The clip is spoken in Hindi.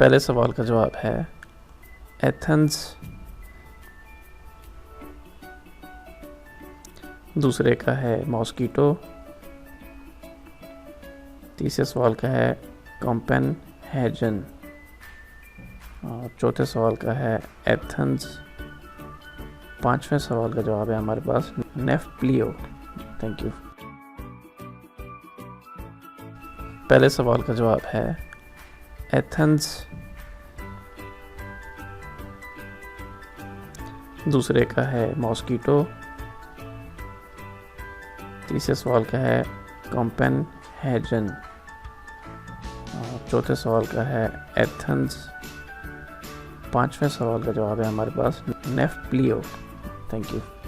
पहले सवाल का जवाब है एथेंस। दूसरे का है मॉस्किटो। तीसरे सवाल का है कोपेनहेगन और चौथे सवाल का है एथेंस। पांचवें सवाल का जवाब है हमारे पास नेफ्लियो। Thank you. पहले सवाल का जवाब है एथेंस। दूसरे का है मॉस्किटो। तीसरे सवाल का है कोपेनहेगन और चौथे सवाल का है एथेंस। पांचवें सवाल का जवाब है हमारे पास नेफ्लियो। Thank you.